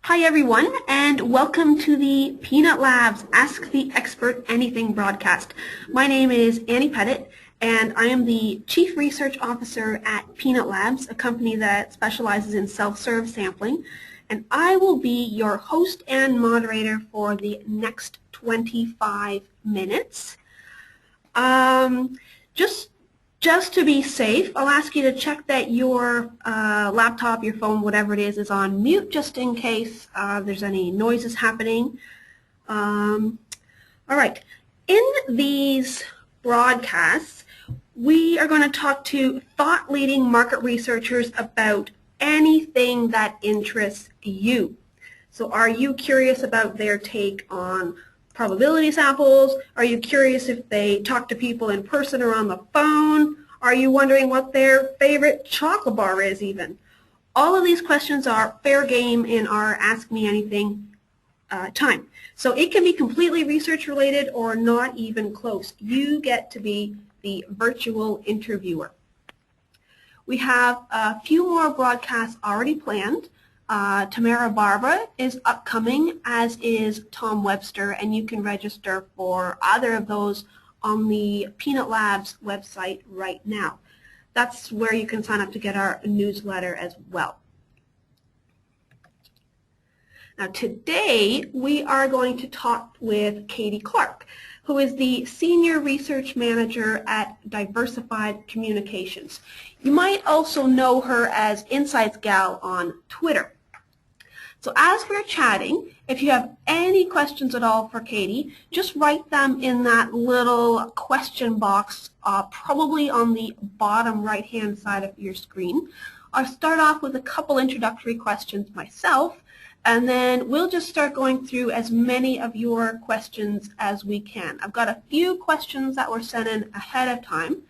Hi everyone, and welcome to the Peanut Labs Ask the Expert Anything broadcast. My name is Annie Pettit, and I am the Chief Research Officer at Peanut Labs, a company that specializes in self-serve sampling, and I will be your host and moderator for the next 25 minutes. Just to be safe, I'll ask you to check that your laptop, your phone, whatever it is on mute, just in case there's any noises happening. All right. In these broadcasts, we are going to talk to thought-leading market researchers about anything that interests you. So are you curious about their take on probability samples? Are you curious if they talk to people in person or on the phone? Are you wondering what their favorite chocolate bar is even? All of these questions are fair game in our Ask Me Anything time. So it can be completely research related or not even close. You get to be the virtual interviewer. We have a few more broadcasts already planned. Tamara Barba is upcoming, as is Tom Webster, and you can register for either of those on the Peanut Labs website right now. That's where you can sign up to get our newsletter as well. Now today we are going to talk with Katie Clark, who is the Senior Research Manager at Diversified Communications. You might also know her as Insights Gal on Twitter. So as we're chatting, if you have any questions at all for Katie, just write them in that little question box, probably on the bottom right-hand side of your screen. I'll start off with a couple introductory questions myself, and then we'll just start going through as many of your questions as we can. I've got a few questions that were sent in ahead of time,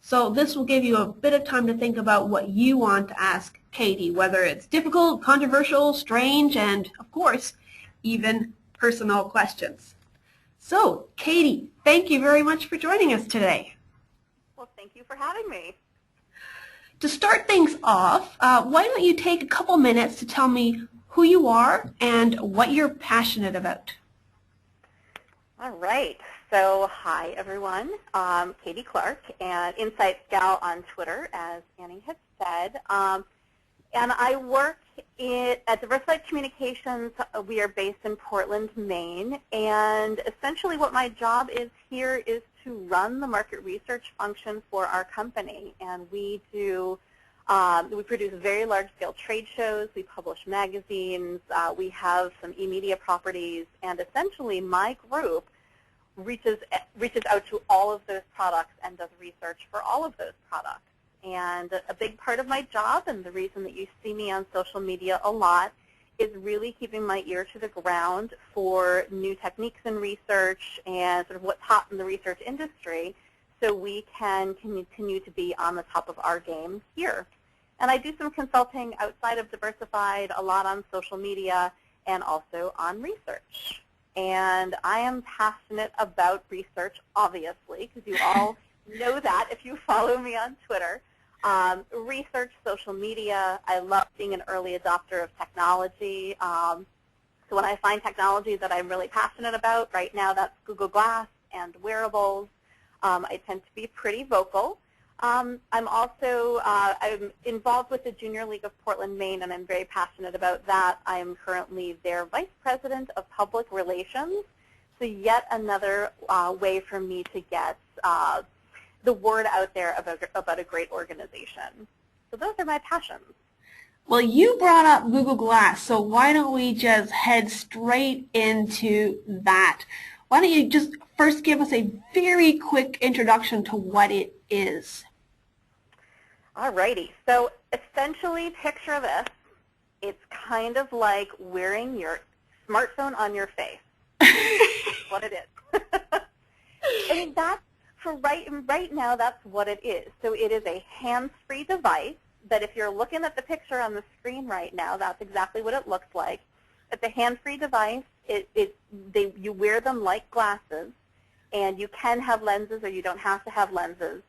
so this will give you a bit of time to think about what you want to ask Katie, whether it's difficult, controversial, strange, and, of course, even personal questions. So, Katie, thank you very much for joining us today. Well, thank you for having me. To start things off, why don't you take a couple minutes to tell me who you are and what you're passionate about. All right. So, hi, everyone. Katie Clark, and Insights Gal on Twitter, as Annie had said. And I work at Diversified Communications. We are based in Portland, Maine. And essentially what my job is here is to run the market research function for our company. And we produce very large-scale trade shows. We publish magazines. We have some e-media properties. And essentially my group reaches out to all of those products and does research for all of those products. And a big part of my job, and the reason that you see me on social media a lot, is really keeping my ear to the ground for new techniques in research and sort of what's hot in the research industry, so we can continue to be on the top of our game here. And I do some consulting outside of Diversified, a lot on social media, and also on research. And I am passionate about research, obviously, because you all know that if you follow me on Twitter. Research, social media, I love being an early adopter of technology. So when I find technology that I'm really passionate about, right now that's Google Glass and wearables, I tend to be pretty vocal. I'm involved with the Junior League of Portland, Maine, and I'm very passionate about that. I am currently their Vice President of Public Relations, so yet another way for me to get the word out there about a great organization. So those are my passions. Well, you brought up Google Glass, so why don't we just head straight into that? Why don't you just first give us a very quick introduction to what it is? All righty. So essentially, picture this. It's kind of like wearing your smartphone on your face. That's what it is. I mean, that's for right now, that's what it is. So it is a hands-free device that if you're looking at the picture on the screen right now, that's exactly what it looks like. It's a hands-free device. You wear them like glasses, and you can have lenses or you don't have to have lenses.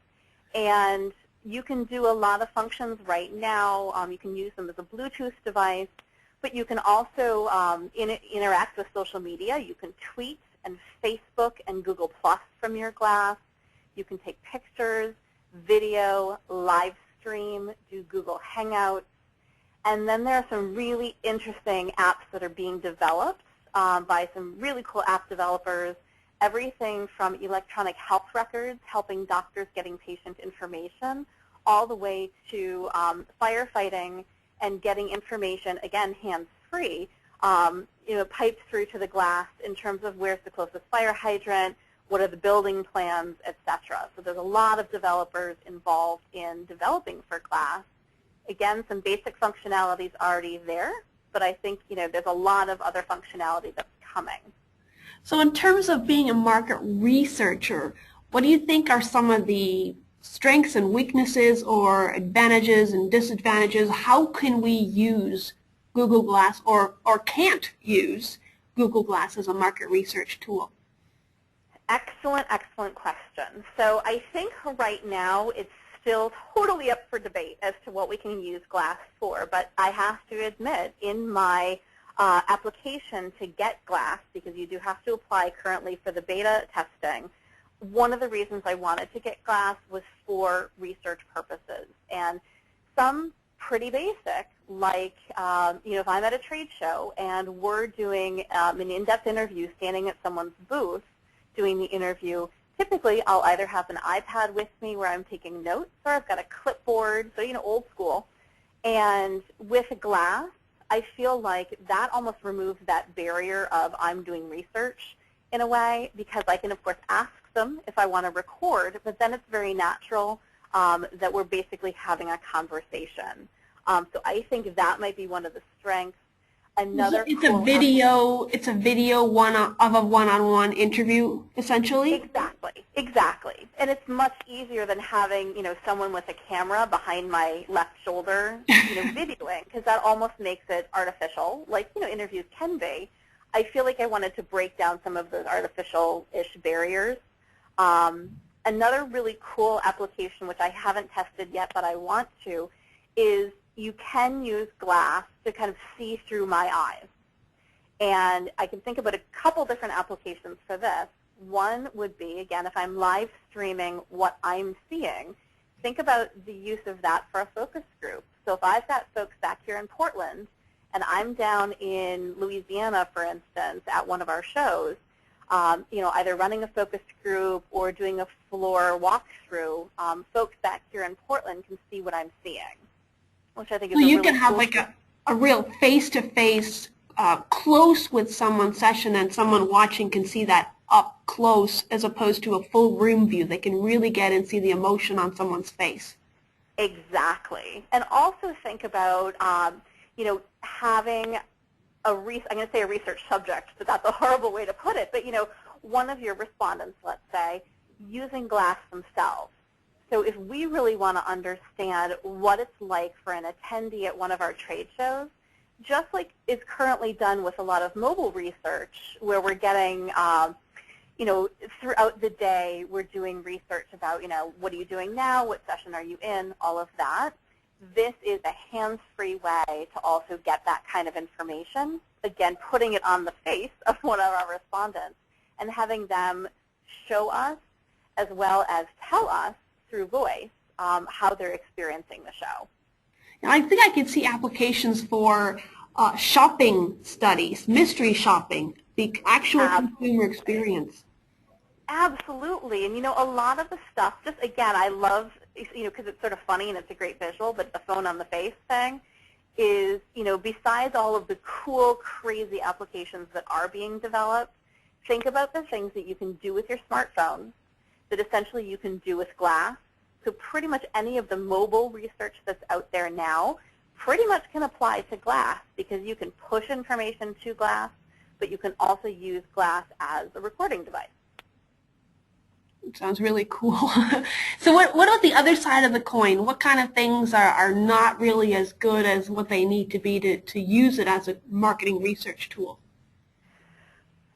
And you can do a lot of functions right now. You can use them as a Bluetooth device, but you can also interact with social media. You can tweet and Facebook and Google Plus from your glass. You can take pictures, video, live stream, do Google Hangouts. And then there are some really interesting apps that are being developed by some really cool app developers. Everything from electronic health records, helping doctors getting patient information, all the way to firefighting and getting information, again, hands-free, piped through to the glass in terms of where's the closest fire hydrant, what are the building plans, etc. So there's a lot of developers involved in developing for glass. Again, some basic functionalities already there, but I think there's a lot of other functionality that's coming. So in terms of being a market researcher, what do you think are some of the strengths and weaknesses or advantages and disadvantages? How can we use Google Glass or can't use Google Glass as a market research tool? Excellent, excellent question. So I think right now it's still totally up for debate as to what we can use glass for, but I have to admit in my application to get glass, because you do have to apply currently for the beta testing, one of the reasons I wanted to get glass was for research purposes. And some pretty basic, like if I'm at a trade show and we're doing an in-depth interview standing at someone's booth doing the interview, typically I'll either have an iPad with me where I'm taking notes or I've got a clipboard, so old school. And with glass, I feel like that almost removes that barrier of I'm doing research in a way, because I can, of course, ask them if I want to record, but then it's very natural that we're basically having a conversation. So I think that might be one of the strengths. Another it's a video of a one-on-one interview, essentially? Exactly. And it's much easier than having, someone with a camera behind my left shoulder, videoing, because that almost makes it artificial, like, interviews can be. I feel like I wanted to break down some of those artificial-ish barriers. Another really cool application, which I haven't tested yet, but I want to, is you can use glass to kind of see through my eyes. And I can think about a couple different applications for this. One would be, again, if I'm live streaming what I'm seeing, think about the use of that for a focus group. So if I've got folks back here in Portland, and I'm down in Louisiana, for instance, at one of our shows, either running a focus group or doing a floor walkthrough, folks back here in Portland can see what I'm seeing, which I think is a really cool. So you can have like a real face-to-face, close with someone session, and someone watching can see that up close as opposed to a full room view. They can really get and see the emotion on someone's face. Exactly. And also think about, having I'm going to say a research subject, but that's a horrible way to put it, but, one of your respondents, let's say, using glass themselves. So if we really want to understand what it's like for an attendee at one of our trade shows, just like is currently done with a lot of mobile research, where we're getting, throughout the day, we're doing research about, what are you doing now, what session are you in, all of that. This is a hands-free way to also get that kind of information, again, putting it on the face of one of our respondents and having them show us as well as tell us through voice how they're experiencing the show. Now, I think I can see applications for shopping studies, mystery shopping, the actual consumer experience. Absolutely. And, a lot of the stuff, just again, I love, because it's sort of funny and it's a great visual, but the phone on the face thing is, besides all of the cool, crazy applications that are being developed, think about the things that you can do with your smartphone that essentially you can do with glass. So pretty much any of the mobile research that's out there now pretty much can apply to glass, because you can push information to glass, but you can also use glass as a recording device. It sounds really cool. So what about the other side of the coin? What kind of things are not really as good as what they need to be to use it as a marketing research tool?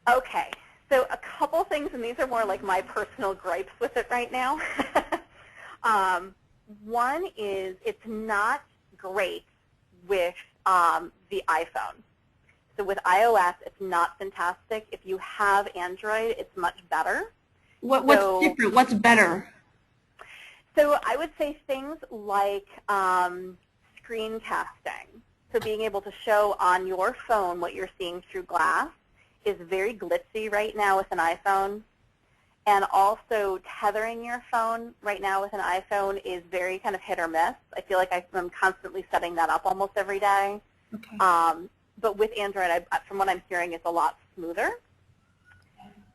Okay, so a couple things, and these are more like my personal gripes with it right now. One is it's not great with the iPhone. So with iOS, it's not fantastic. If you have Android, it's much better. What's So, different? What's better? So I would say things like screencasting. So being able to show on your phone what you're seeing through glass is very glitzy right now with an iPhone. And also tethering your phone right now with an iPhone is very kind of hit or miss. I feel like I'm constantly setting that up almost every day. Okay. But with Android, from what I'm hearing, it's a lot smoother.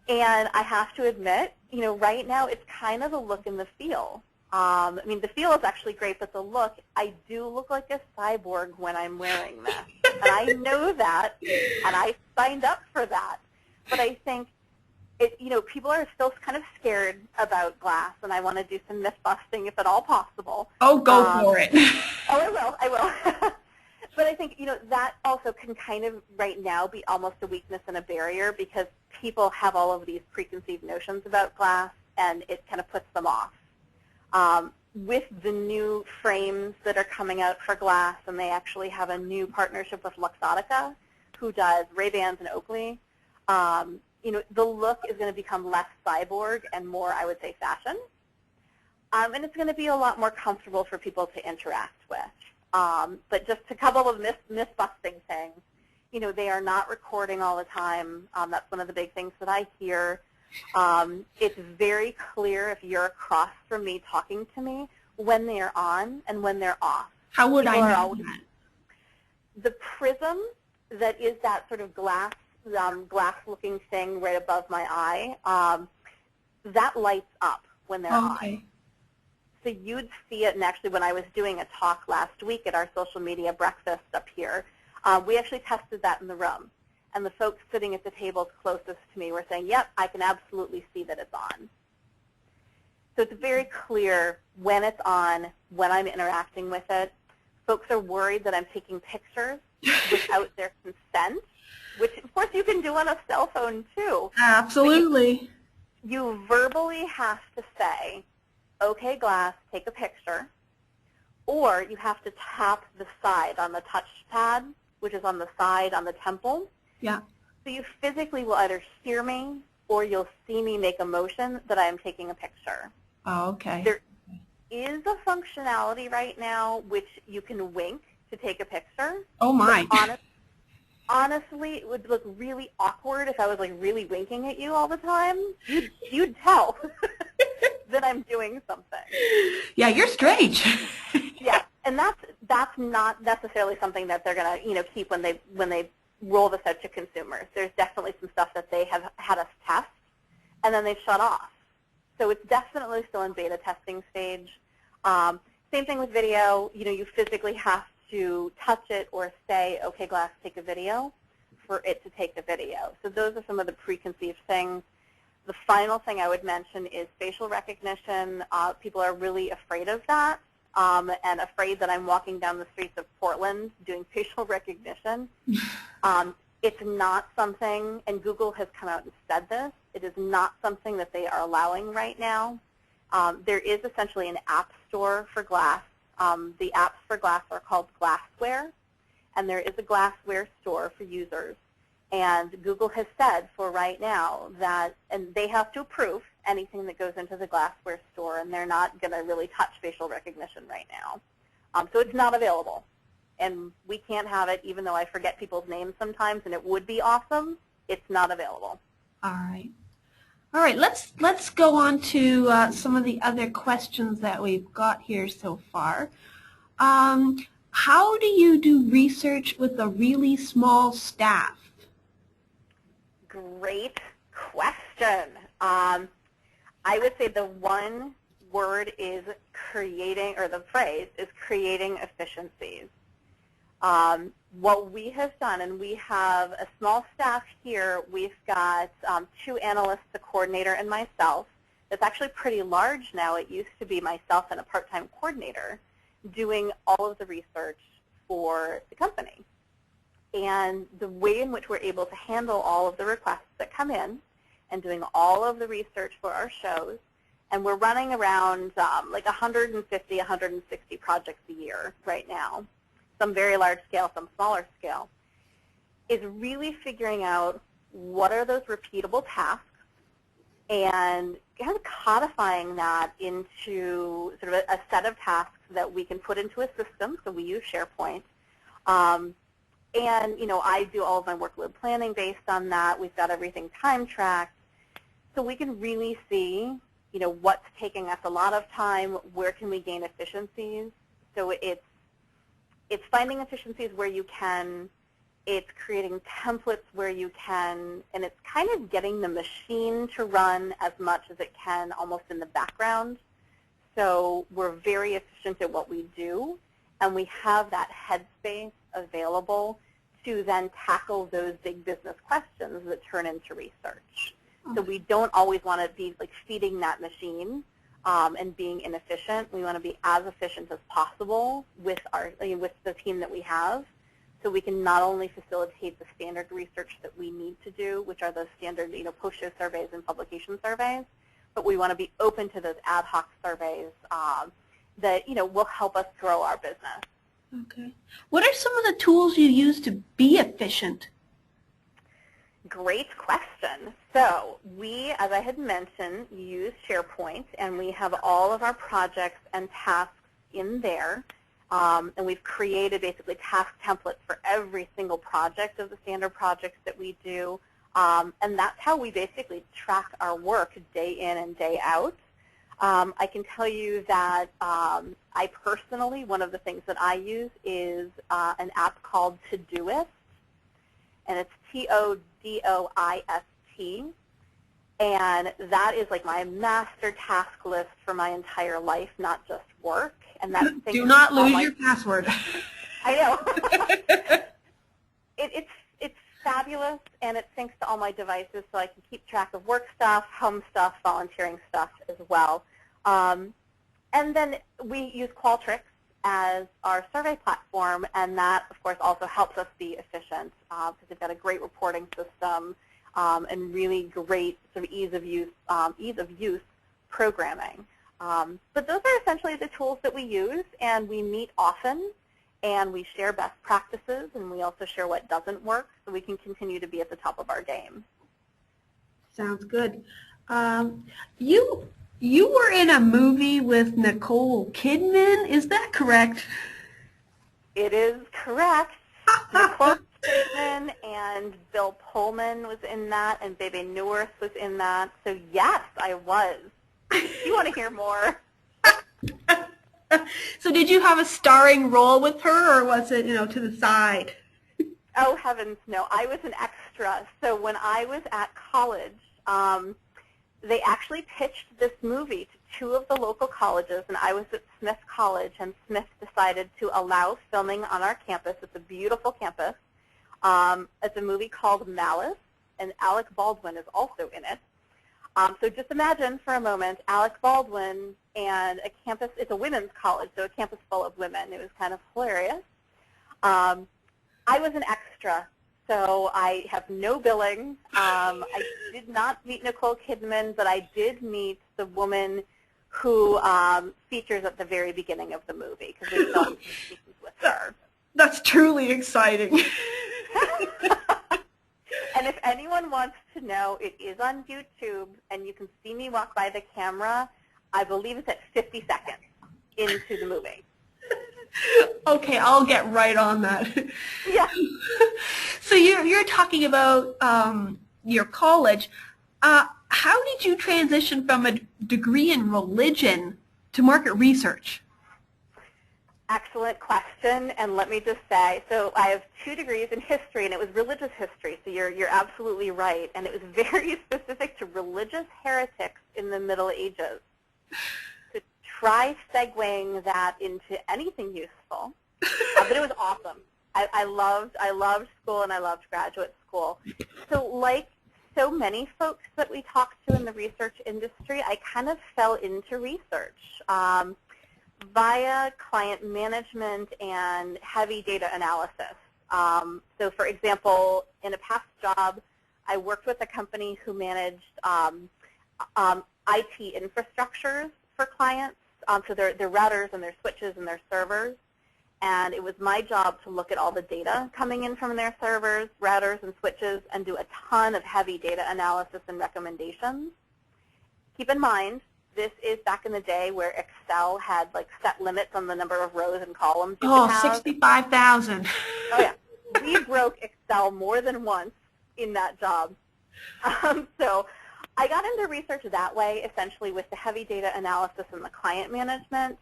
And I have to admit, right now it's kind of the look and the feel. I mean, the feel is actually great, but the look, I do look like a cyborg when I'm wearing this. And I know that, and I signed up for that. But I think, people are still kind of scared about glass, and I want to do some myth busting if at all possible. Oh, go for it. I will. But I think, that also can kind of right now be almost a weakness and a barrier because people have all of these preconceived notions about glass, and it kind of puts them off. With the new frames that are coming out for glass, and they actually have a new partnership with Luxottica, who does Ray-Bans and Oakley, the look is going to become less cyborg and more, I would say, fashion. And it's going to be a lot more comfortable for people to interact with. But just a couple of myth-busting things, they are not recording all the time. That's one of the big things that I hear. It's very clear if you're across from me talking to me when they're on and when they're off. How would I know that? The prism that is that sort of glass-looking thing right above my eye, that lights up when they're on. So you'd see it, and actually when I was doing a talk last week at our social media breakfast up here, we actually tested that in the room. And the folks sitting at the tables closest to me were saying, yep, I can absolutely see that it's on. So it's very clear when it's on, when I'm interacting with it. Folks are worried that I'm taking pictures without their consent, which, of course, you can do on a cell phone, too. Absolutely. You verbally have to say, okay, glass, take a picture, or you have to tap the side on the touch pad, which is on the side on the temple. Yeah. So you physically will either hear me or you'll see me make a motion that I am taking a picture. Oh, okay. There is a functionality right now which you can wink to take a picture. Oh, my. Honestly, it would look really awkward if I was like really winking at you all the time. You'd tell that I'm doing something. Yeah, you're strange. Yeah, and that's not necessarily something that they're going to keep when they roll this out to consumers. There's definitely some stuff that they have had us test, and then they've shut off. So it's definitely still in beta testing stage. Same thing with video. You physically have to touch it or say, okay, glass, take a video, for it to take a video. So those are some of the preconceived things. The final thing I would mention is facial recognition. People are really afraid of that and afraid that I'm walking down the streets of Portland doing facial recognition. It's not something, and Google has come out and said this, it is not something that they are allowing right now. There is essentially an app store for glass. The apps for glass are called Glassware, and there is a Glassware store for users. And Google has said for right now that, and they have to approve anything that goes into the Glassware store, and they're not going to really touch facial recognition right now. So it's not available. And we can't have it, even though I forget people's names sometimes, and it would be awesome. It's not available. All right. All right, let's go on to some of the other questions that we've got here so far. How do you do research with a really small staff? Great question. I would say the one word is creating, or the phrase is creating efficiencies. What we have done, and we have a small staff here, we've got 2 analysts, a coordinator, and myself. It's actually pretty large now. It used to be myself and a part-time coordinator doing all of the research for the company. And the way in which we're able to handle all of the requests that come in and doing all of the research for our shows, and we're running around like 150, 160 projects a year right now. some very large scale, some smaller scale, is really figuring out what are those repeatable tasks and kind of codifying that into sort of a set of tasks that we can put into a system. So we use SharePoint. And, I do all of my workload planning based on that. We've got everything time tracked. So we can really see, what's taking us a lot of time, where can we gain efficiencies. So it's finding efficiencies where you can, it's creating templates where you can, and it's kind of getting the machine to run as much as it can almost in the background. So we're very efficient at what we do, and we have that headspace available to then tackle those big business questions that turn into research. So we don't always want to be like feeding that machine and being inefficient. We want to be as efficient as possible with the team that we have, so we can not only facilitate the standard research that we need to do, which are those standard post-show surveys and publication surveys, but we want to be open to those ad hoc surveys that will help us grow our business. Okay. What are some of the tools you use to be efficient? Great question. So we, as I had mentioned, use SharePoint, and we have all of our projects and tasks in there. And we've created basically task templates for every single project of the standard projects that we do. And that's how we basically track our work day in and day out. I can tell you that I personally, one of the things that I use is an app called Todoist, and it's Todoist, and that is like my master task list for my entire life, not just work. And that do not lose your password. I know. It's fabulous, and it syncs to all my devices, so I can keep track of work stuff, home stuff, volunteering stuff as well. And then we use Qualtrics as our survey platform, and that, of course, also helps us be efficient because they've got a great reporting system and really great sort of ease of use programming. But those are essentially the tools that we use, and we meet often, and we share best practices, and we also share what doesn't work, so we can continue to be at the top of our game. Sounds good. You were in a movie with Nicole Kidman, is that correct? It is correct. Nicole Kidman and Bill Pullman was in that, and Bebe Neuwirth was in that. So yes, I was. You want to hear more? So did you have a starring role with her, or was it, to the side? Oh, heavens, no. I was an extra. So when I was at college, they actually pitched this movie to two of the local colleges, and I was at Smith College, and Smith decided to allow filming on our campus. It's a beautiful campus. It's a movie called Malice, and Alec Baldwin is also in it. So just imagine for a moment Alec Baldwin and a campus, it's a women's college, so a campus full of women. It was kind of hilarious. I was an extra, so I have no billing. I did not meet Nicole Kidman, but I did meet the woman who features at the very beginning of the movie, because we filmed some scenes with her. That's truly exciting. And if anyone wants to know, it is on YouTube, and you can see me walk by the camera. I believe it's at 50 seconds into the movie. Okay, I'll get right on that. Yeah. So you're talking about your college. How did you transition from a degree in religion to market research? Excellent question, and let me just say, so I have 2 degrees in history, and it was religious history, so you're absolutely right, and it was very specific to religious heretics in the Middle Ages. To try segueing that into anything useful, but it was awesome. I loved school, and I loved graduate school. So like so many folks that we talk to in the research industry, I kind of fell into research. Via client management and heavy data analysis. So for example, in a past job, I worked with a company who managed IT infrastructures for clients, so their routers and their switches and their servers. and it was my job to look at all the data coming in from their servers, routers, and switches, and do a ton of heavy data analysis and recommendations. Keep in mind, this is back in the day where Excel had like set limits on the number of rows and columns you could have. 65,000. Oh yeah, we broke Excel more than once in that job. So I got into research that way, essentially with the heavy data analysis and the client management.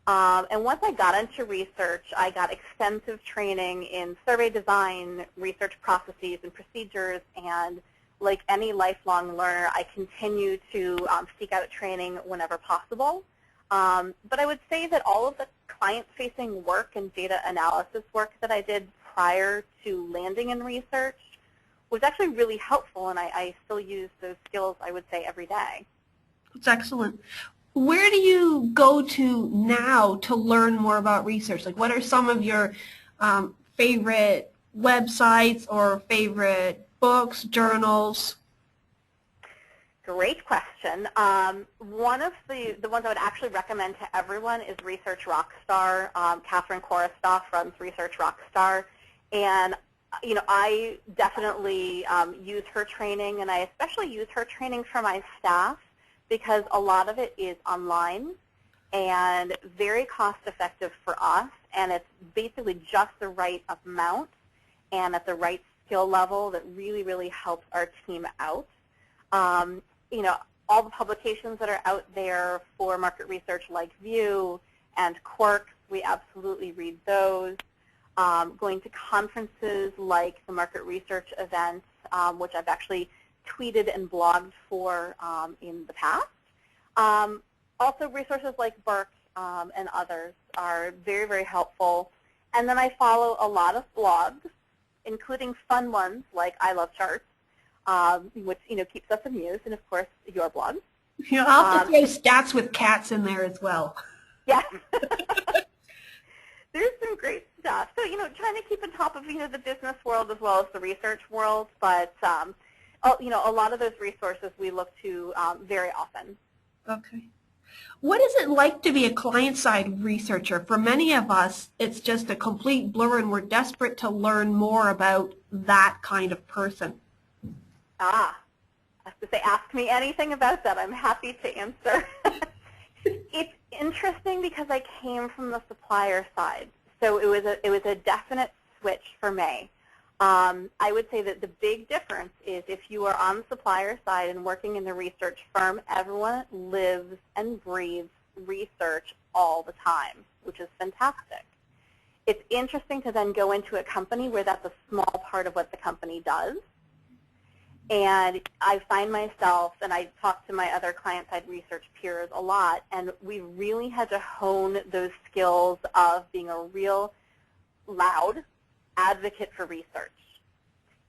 And once I got into research, I got extensive training in survey design, research processes and procedures, and like any lifelong learner, I continue to seek out training whenever possible. But I would say that all of the client-facing work and data analysis work that I did prior to landing in research was actually really helpful, and I still use those skills, I would say, every day. That's excellent. Where do you go to now to learn more about research? Like, what are some of your favorite websites or favorite books, journals? Great question. One of the ones I would actually recommend to everyone is Research Rockstar. Catherine Korostoff runs Research Rockstar, and I definitely use her training, and I especially use her training for my staff because a lot of it is online and very cost-effective for us, and it's basically just the right amount and at the right skill level that really, really helps our team out. All the publications that are out there for market research like View and Quarks, we absolutely read those. Going to conferences like the market research events, which I've actually tweeted and blogged for in the past. Also resources like Burke and others are very, very helpful. And then I follow a lot of blogs, including fun ones like I Love Charts, which keeps us amused, and of course your blog. I'll have to throw stats with cats in there as well. Yes. There's some great stuff. So, trying to keep on top of, the business world as well as the research world, but, a lot of those resources we look to very often. Okay. What is it like to be a client-side researcher? For many of us, it's just a complete blur, and we're desperate to learn more about that kind of person. I have to say, ask me anything about that. I'm happy to answer. It's interesting because I came from the supplier side, so it was a definite switch for me. I would say that the big difference is if you are on the supplier side and working in the research firm, everyone lives and breathes research all the time, which is fantastic. It's interesting to then go into a company where that's a small part of what the company does. And I find myself, and I talk to my other client-side research peers a lot, and we really had to hone those skills of being a real loud advocate for research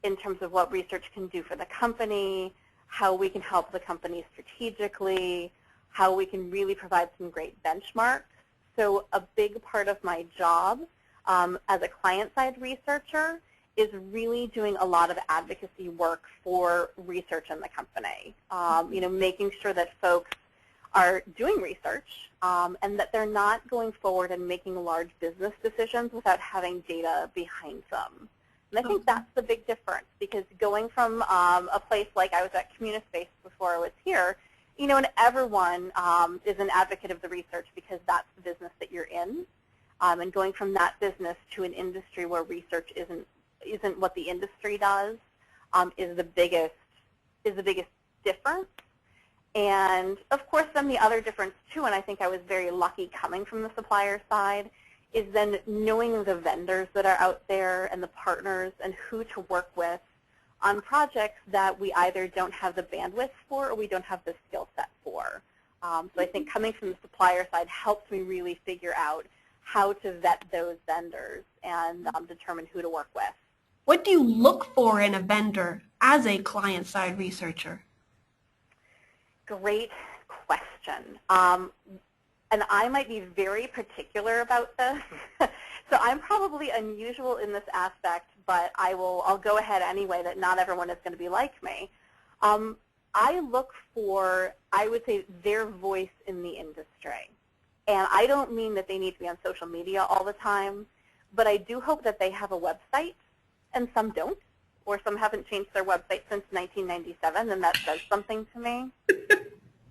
in terms of what research can do for the company, how we can help the company strategically, how we can really provide some great benchmarks. So a big part of my job as a client-side researcher is really doing a lot of advocacy work for research in the company. Making sure that folks are doing research and that they're not going forward and making large business decisions without having data behind them. And I think that's the big difference, because going from a place like I was at Communispace before I was here, and everyone is an advocate of the research because that's the business that you're in. And going from that business to an industry where research isn't what the industry does is the biggest difference. And of course, then the other difference too, and I think I was very lucky coming from the supplier side, is then knowing the vendors that are out there and the partners and who to work with on projects that we either don't have the bandwidth for or we don't have the skill set for. So I think coming from the supplier side helps me really figure out how to vet those vendors and determine who to work with. What do you look for in a vendor as a client-side researcher? Great question. And I might be very particular about this. So I'm probably unusual in this aspect, but I'll go ahead anyway, that not everyone is going to be like me. I look for, I would say, their voice in the industry. And I don't mean that they need to be on social media all the time. but I do hope that they have a website, and some don't, or some haven't changed their website since 1997, and that says something to me.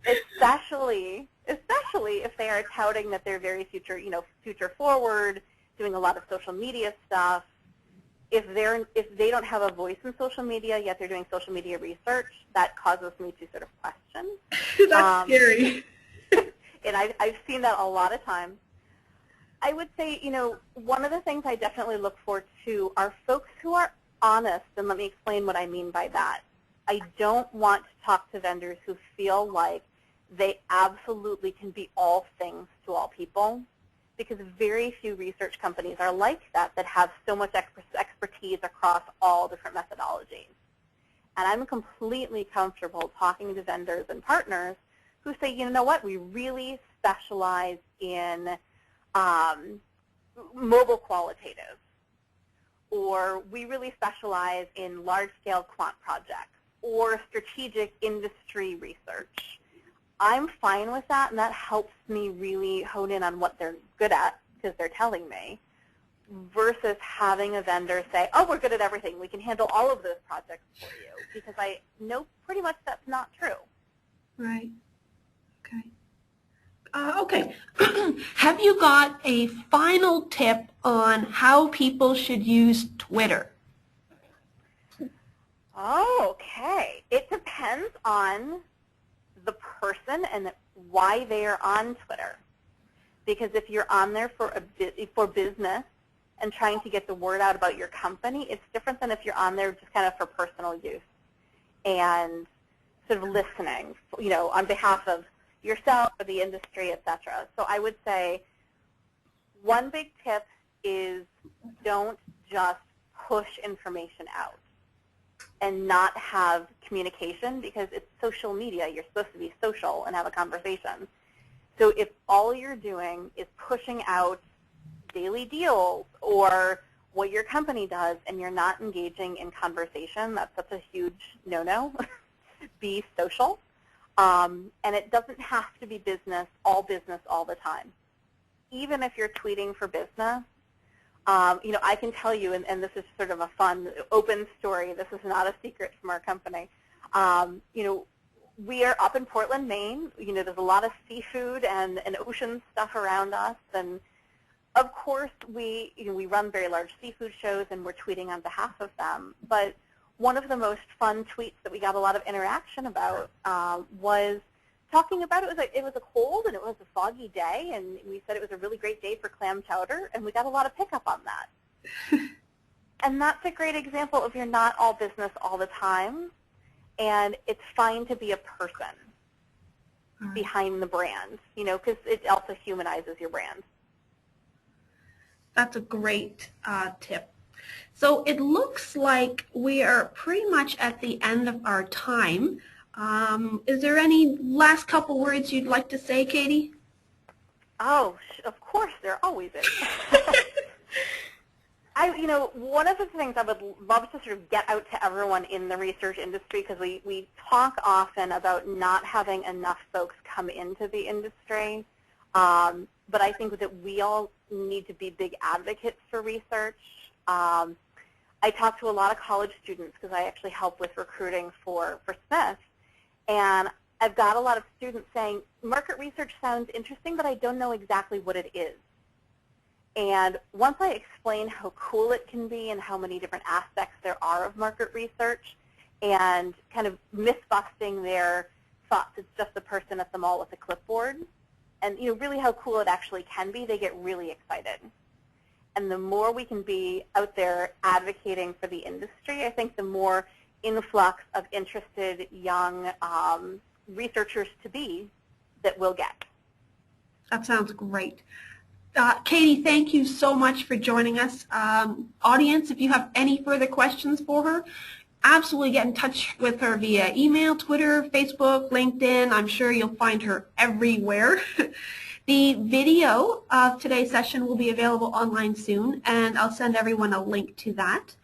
Especially if they are touting that they're very future forward, doing a lot of social media stuff. If they don't have a voice in social media, yet they're doing social media research, that causes me to sort of question. That's scary. And I've seen that a lot of times. I would say, one of the things I definitely look for too are folks who are honest, and let me explain what I mean by that. I don't want to talk to vendors who feel like they absolutely can be all things to all people, because very few research companies are like that have so much expertise across all different methodologies. And I'm completely comfortable talking to vendors and partners who say, you know what, we really specialize in mobile qualitative, or we really specialize in large-scale quant projects, or strategic industry research. I'm fine with that, and that helps me really hone in on what they're good at, because they're telling me, versus having a vendor say, oh, we're good at everything. We can handle all of those projects for you, because I know pretty much that's not true. Right. Okay. Okay. Have you got a final tip on how people should use Twitter? Okay. It depends on the person and why they are on Twitter. Because if you're on there for business and trying to get the word out about your company, it's different than if you're on there just kind of for personal use and sort of listening, on behalf of yourself or the industry, etc. So I would say one big tip is don't just push information out and not have communication, because it's social media. You're supposed to be social and have a conversation. So if all you're doing is pushing out daily deals or what your company does and you're not engaging in conversation, that's such a huge no-no. Be social. And it doesn't have to be business all the time. Even if you're tweeting for business, I can tell you, and this is sort of a fun, open story. This is not a secret from our company. We are up in Portland, Maine. There's a lot of seafood and ocean stuff around us. And, of course, we run very large seafood shows, and we're tweeting on behalf of them. But one of the most fun tweets that we got a lot of interaction about was talking about it was a cold and it was a foggy day, and we said it was a really great day for clam chowder, and we got a lot of pickup on that. And that's a great example of you're not all business all the time, and it's fine to be a person behind the brand, because it also humanizes your brand. That's a great tip. So it looks like we are pretty much at the end of our time. Is there any last couple words you'd like to say, Katie? Oh, of course, there always is. One of the things I would love to sort of get out to everyone in the research industry, because we talk often about not having enough folks come into the industry, but I think that we all need to be big advocates for research. I talk to a lot of college students because I actually help with recruiting for Smith. And I've got a lot of students saying, market research sounds interesting, but I don't know exactly what it is. And once I explain how cool it can be and how many different aspects there are of market research, and kind of myth-busting their thoughts it's just the person at the mall with a clipboard, and really how cool it actually can be, they get really excited. And the more we can be out there advocating for the industry, I think the more influx of interested young researchers to be that we'll get. That sounds great. Katie, thank you so much for joining us. Audience, if you have any further questions for her, absolutely get in touch with her via email, Twitter, Facebook, LinkedIn. I'm sure you'll find her everywhere. The video of today's session will be available online soon, and I'll send everyone a link to that.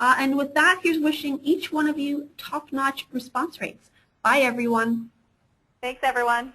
And with that, here's wishing each one of you top-notch response rates. Bye, everyone. Thanks, everyone.